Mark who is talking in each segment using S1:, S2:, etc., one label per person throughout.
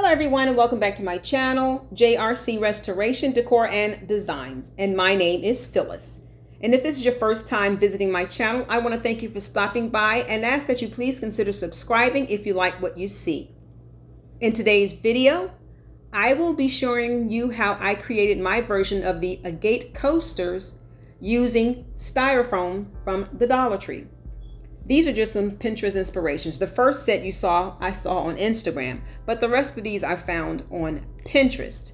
S1: Hello everyone and welcome back to my channel, JRC Restoration, Decor and Designs. And my name is Phyllis. And if this is your first time visiting my channel, I want to thank you for stopping by and ask that you please consider subscribing if you like what you see. In today's video, I will be showing you how I created my version of the Agate Coasters using styrofoam from the Dollar Tree. These are just some Pinterest inspirations. The first set I saw on Instagram, but the rest of these I found on Pinterest.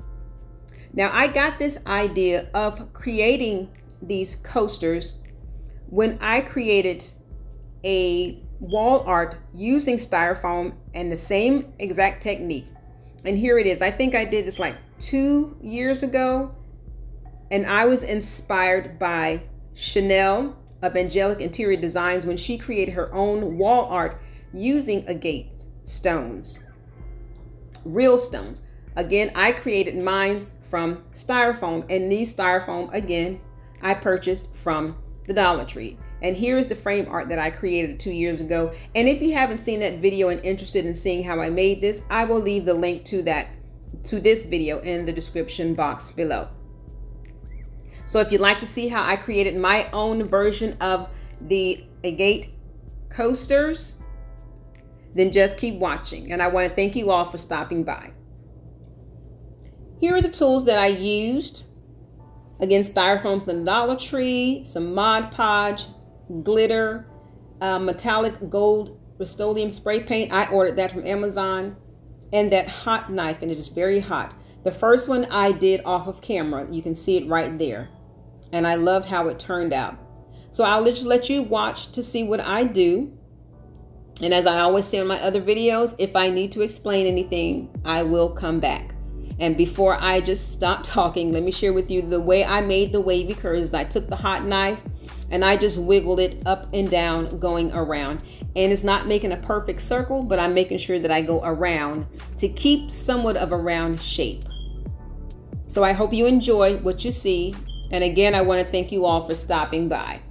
S1: Now I got this idea of creating these coasters when I created a wall art using styrofoam and the same exact technique. And here it is. I think I did this like 2 years ago, and I was inspired by Chanel of Angelic Interior Designs when she created her own wall art using agate stones, real stones. Again, I created mine from styrofoam, and these styrofoam, again, I purchased from the Dollar Tree. And here is the frame art that I created 2 years ago. And if you haven't seen that video and interested in seeing how I made this, I will leave the link to this video in the description box below. So if you'd like to see how I created my own version of the agate coasters, then just keep watching. And I want to thank you all for stopping by. Here are the tools that I used. Again, styrofoam from the Dollar Tree, some Mod Podge, glitter, metallic gold Rust-Oleum spray paint. I ordered that from Amazon. And that hot knife, and it is very hot. The first one I did off of camera. You can see it right there. And I loved how it turned out. So I'll just let you watch to see what I do. And as I always say on my other videos, if I need to explain anything, I will come back. And before I just stop talking, let me share with you the way I made the wavy curves. I took the hot knife and I just wiggled it up and down going around. And it's not making a perfect circle, but I'm making sure that I go around to keep somewhat of a round shape. So I hope you enjoy what you see. And again, I want to thank you all for stopping by.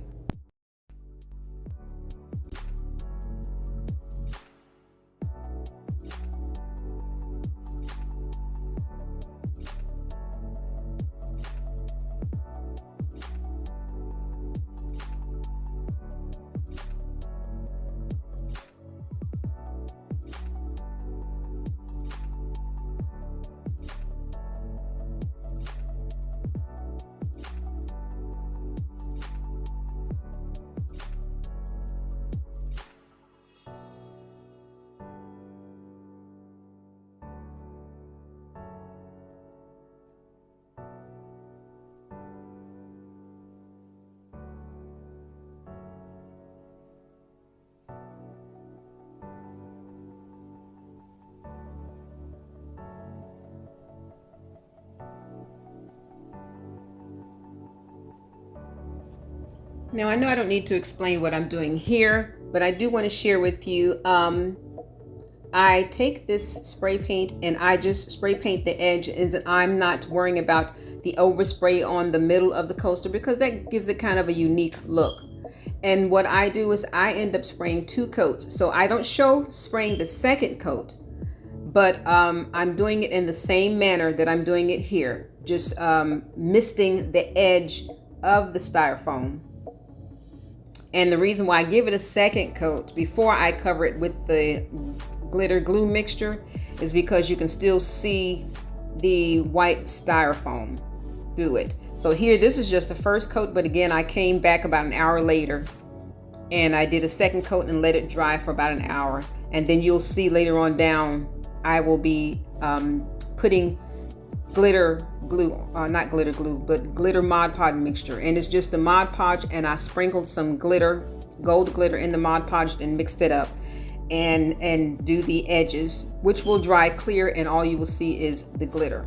S1: Now I know I don't need to explain what I'm doing here, but I do want to share with you, I take this spray paint and I just spray paint the edge, and I'm not worrying about the overspray on the middle of the coaster because that gives it kind of a unique look. And what I do is I end up spraying 2 coats. So I don't show spraying the second coat, but I'm doing it in the same manner that I'm doing it here, just misting the edge of the styrofoam. And the reason why I give it a second coat before I cover it with the glitter glue mixture is because you can still see the white styrofoam through it. So here, this is just the first coat, but again, I came back about an hour later and I did a second coat and let it dry for about an hour. And then you'll see later on down, I will be putting glitter glue, not glitter glue, but glitter Mod Podge mixture. And it's just the Mod Podge, and I sprinkled some glitter, gold glitter in the Mod Podge and mixed it up and do the edges, which will dry clear, and all you will see is the glitter.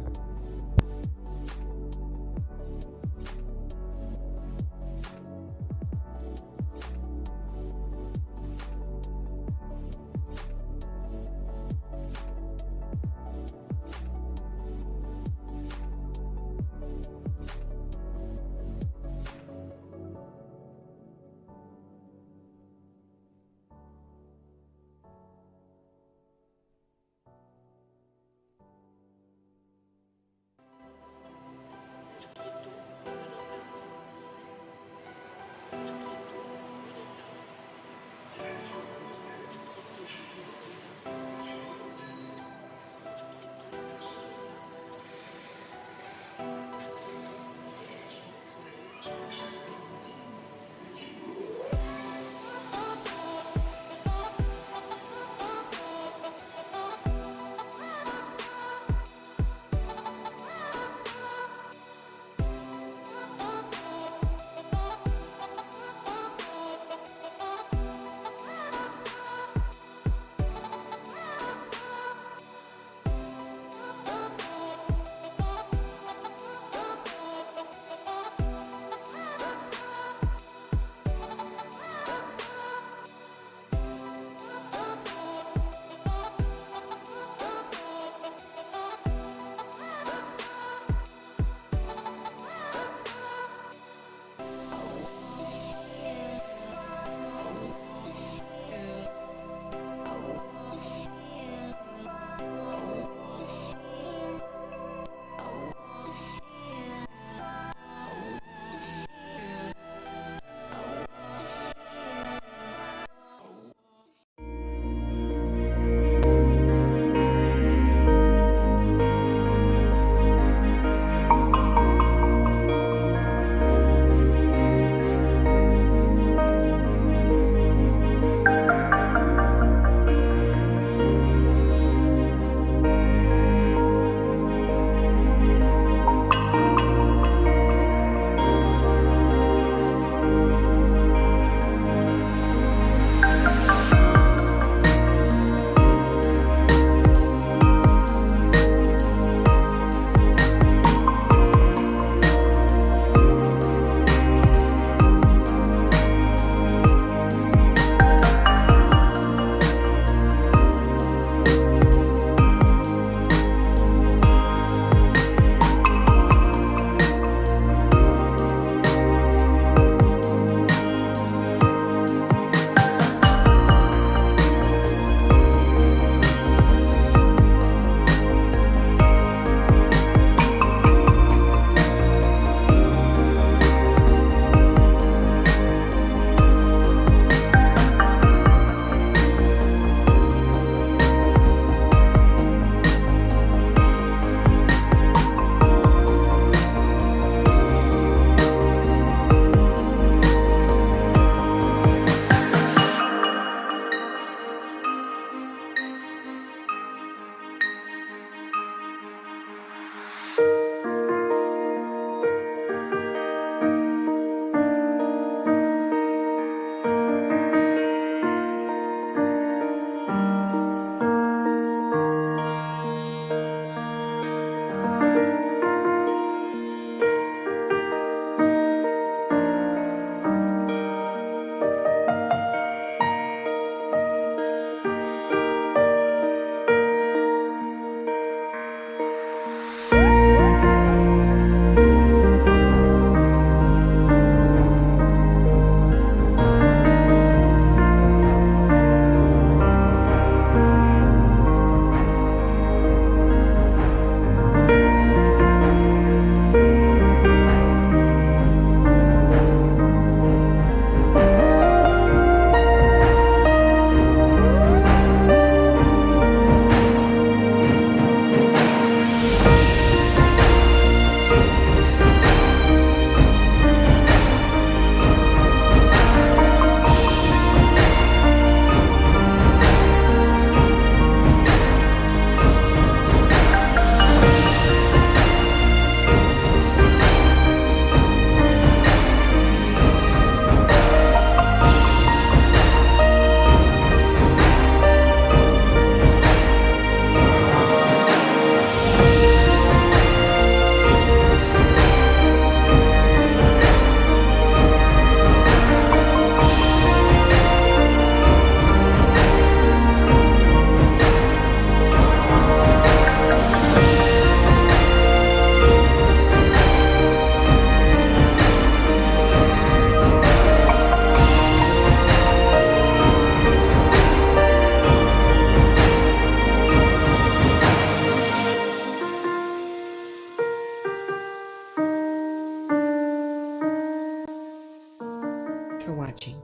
S1: for watching.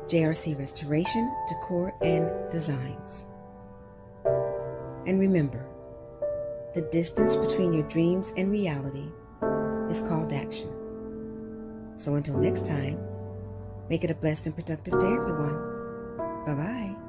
S1: JRC Restoration, Decor, and Designs. And remember, the distance between your dreams and reality is called action. So until next time, make it a blessed and productive day, everyone. Bye-bye.